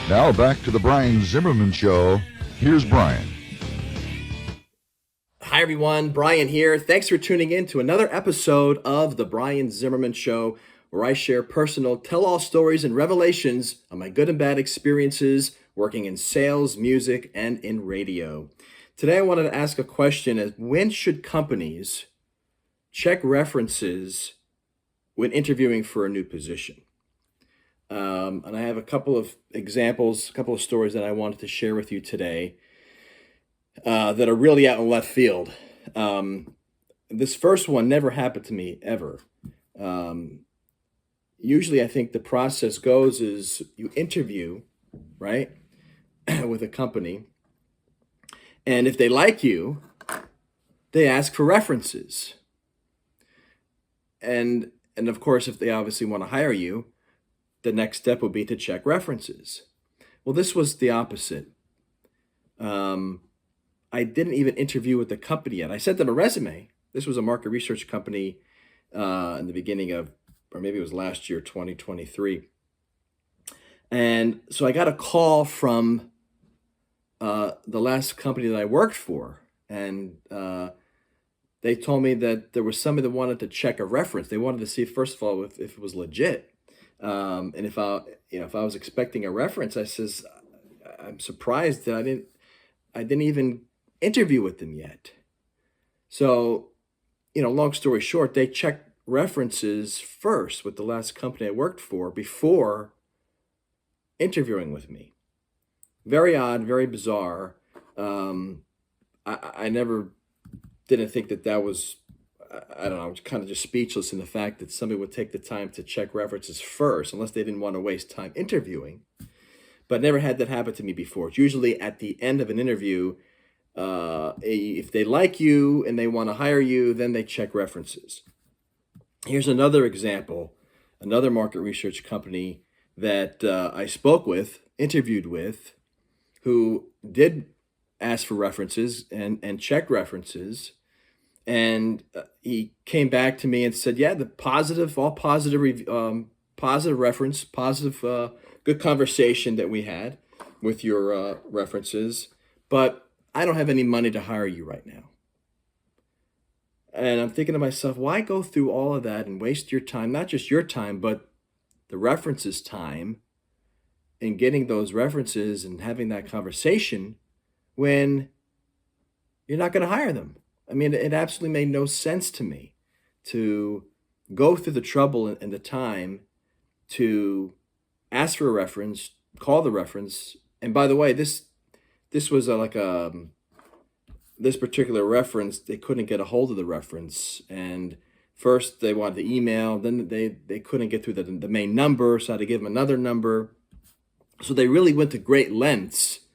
Now back to the Brian Zimmerman Show. Here's Brian. Hi, everyone. Brian here. Thanks for tuning in to another episode of The Brian Zimmerman Show, where I share personal tell-all stories and revelations of my good and bad experiences working in sales, music, and in radio. Today, I wanted to ask a question as when should companies check references when interviewing for a new position? And I have a couple of examples, a couple of stories that I wanted to share with you today that are really out in left field. This first one never happened to me ever. Usually, I think the process goes is you interview, right, with a company, and if they like you, they ask for references. And of course, if they obviously want to hire you, the next step would be to check references. Well, this was the opposite. I didn't even interview with the company yet. I sent them a resume. This was a market research company in the beginning of, or maybe it was last year, 2023. And so I got a call from the last company that I worked for, and they told me that there was somebody that wanted to check a reference. They wanted to see, first of all, if it was legit. And if I was expecting a reference, I says, I'm surprised that I didn't even interview with them yet. So, long story short, they checked references first with the last company I worked for before interviewing with me. Very odd, very bizarre. I never didn't think that was, I don't know, I was kind of just speechless in the fact that somebody would take the time to check references first, unless they didn't want to waste time interviewing. But never had that happen to me before. It's usually at the end of an interview, if they like you and they want to hire you, then they check references. Here's another example, another market research company that I spoke with, interviewed with, who did ask for references and check references. And he came back to me and said, yeah, all positive, positive reference, positive, good conversation that we had with your references, but I don't have any money to hire you right now. And I'm thinking to myself, why go through all of that and waste your time, not just your time, but the references time in getting those references and having that conversation when you're not going to hire them? I mean, it absolutely made no sense to me to go through the trouble and the time to ask for a reference, call the reference. And by the way, this was this particular reference, they couldn't get a hold of the reference. And first they wanted the email, then they couldn't get through the main number, so I had to give them another number. So they really went to great lengths,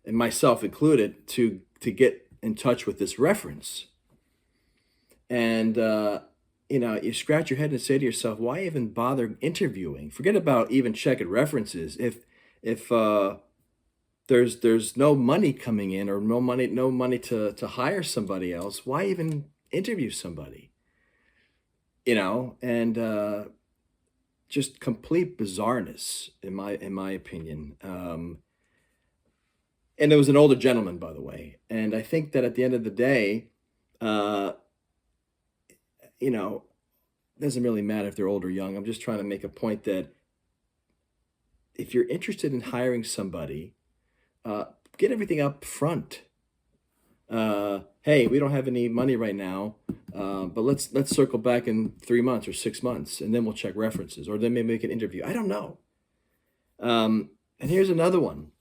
and myself included, to get in touch with this reference. And you scratch your head and say to yourself, why even bother interviewing? Forget about even checking references. If there's no money coming in, or no money to hire somebody else, why even interview somebody? And just complete bizarreness in my opinion. And it was an older gentleman, by the way. And I think that at the end of the day, doesn't really matter if they're old or young. I'm just trying to make a point that if you're interested in hiring somebody, get everything up front. Hey, we don't have any money right now, but let's circle back in 3 months or 6 months, and then we'll check references, or then maybe make an interview. I don't know. And here's another one.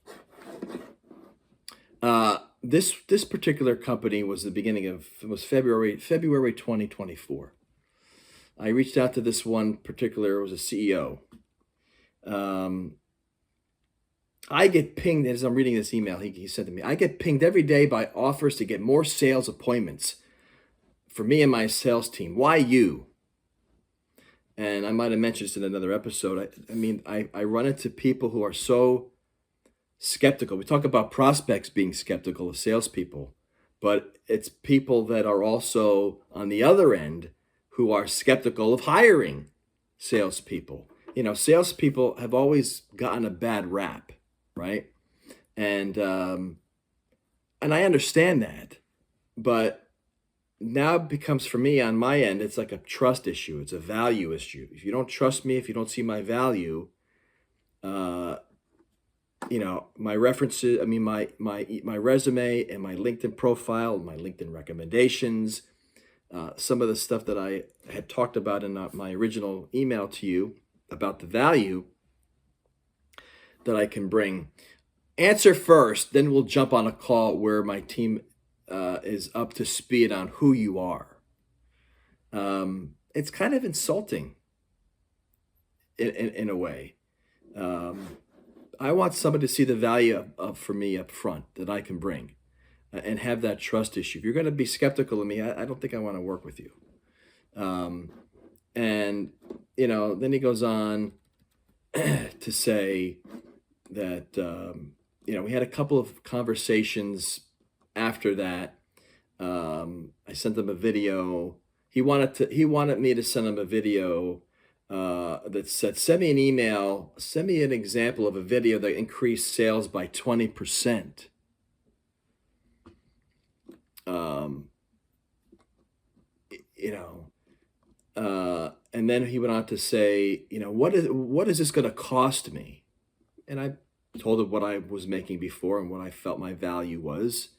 This particular company was February 2024. I reached out to this one particular, it was a CEO. I get pinged as I'm reading this email. He said to me, I get pinged every day by offers to get more sales appointments for me and my sales team. Why you? And I might have mentioned this in another episode. I run into people who are so skeptical. We talk about prospects being skeptical of salespeople, but it's people that are also on the other end who are skeptical of hiring salespeople. Salespeople have always gotten a bad rap. right? And I understand that, but now it becomes for me on my end, it's like a trust issue. It's a value issue. If you don't trust me, if you don't see my value, uh, my references, I mean, my resume and my LinkedIn profile, my LinkedIn recommendations, some of the stuff that I had talked about in my original email to you about the value that I can bring. Answer first, then we'll jump on a call where my team is up to speed on who you are. It's kind of insulting in a way. I want somebody to see the value of for me up front that I can bring and have that trust issue. If you're going to be skeptical of me, I don't think I want to work with you. And, then he goes on to say that, we had a couple of conversations after that. I sent him a video. He wanted me to send him a video that said, send me an email, send me an example of a video that increased sales by 20%. And then he went on to say, what is this going to cost me? And I told him what I was making before and what I felt my value was.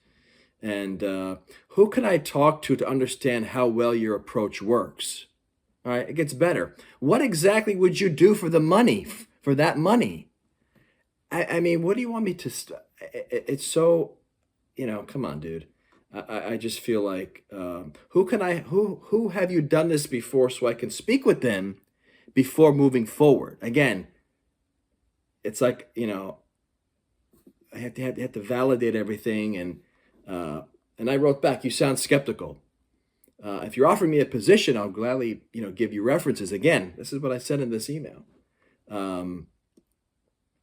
And who can I talk to understand how well your approach works? All right, it gets better. What exactly would you do for the money, for that money? I mean, what do you want me to? It's so, come on, dude. I just feel like, who have you done this before so I can speak with them before moving forward? Again, it's like, I have to validate everything. And I wrote back, you sound skeptical. If you're offering me a position, I'll gladly, give you references. Again, this is what I said in this email.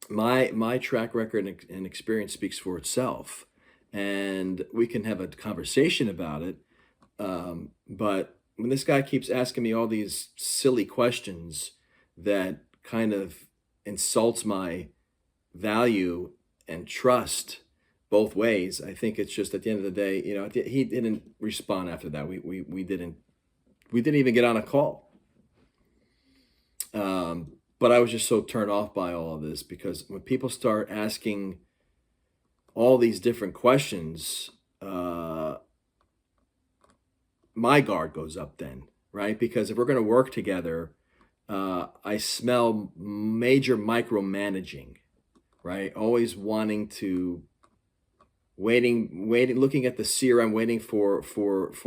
My track record and experience speaks for itself, and we can have a conversation about it. But when this guy keeps asking me all these silly questions that kind of insults my value and trust both ways, I think it's just at the end of the day, he didn't respond after that. We didn't even get on a call. But I was just so turned off by all of this, because when people start asking all these different questions, my guard goes up then, right? Because if we're going to work together, I smell major micromanaging, right? Always wanting to waiting, looking at the CRM, waiting for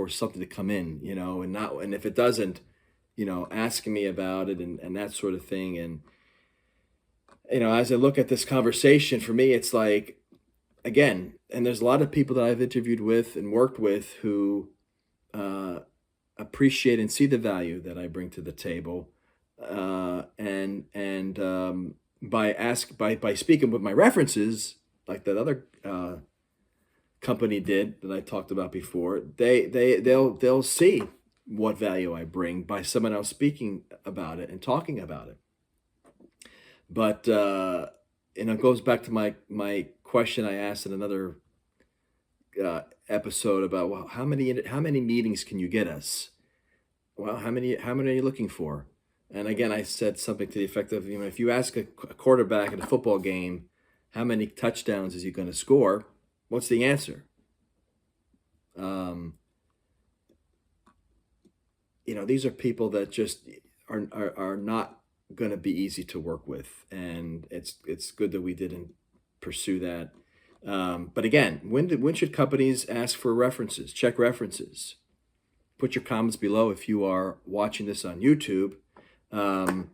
something to come in, and if it doesn't, asking me about it and that sort of thing. And, as I look at this conversation, for me, it's like, again, and there's a lot of people that I've interviewed with and worked with who appreciate and see the value that I bring to the table. By speaking with my references, like that other company did that I talked about before, they'll see what value I bring by someone else speaking about it and talking about it. But it goes back to my question I asked in another episode about, well, how many meetings can you get us? Well, how many are you looking for? And again, I said something to the effect of, if you ask a quarterback in a football game, how many touchdowns is he going to score? What's the answer? These are people that just are not going to be easy to work with, and it's good that we didn't pursue that. But again, when should companies ask for references? Check references. Put your comments below if you are watching this on YouTube. And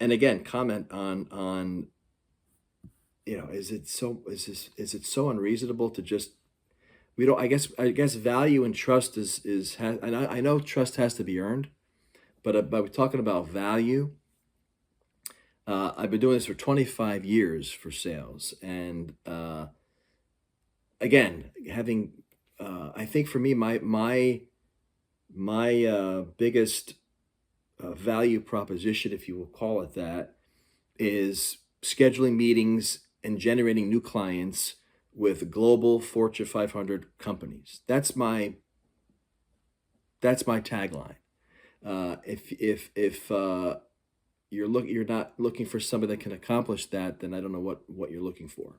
again, comment on is it so unreasonable to just, we don't, I guess value and trust and I know trust has to be earned, but we're talking about value. I've been doing this for 25 years for sales, and again, having I think for me, my biggest value proposition, if you will call it that, is scheduling meetings and generating new clients with global Fortune 500 companies. That's my tagline. If you're not looking for somebody that can accomplish that, then I don't know what you're looking for.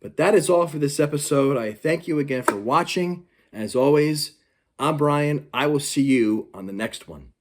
But that is all for this episode. I thank you again for watching. As always, I'm Brian. I will see you on the next one.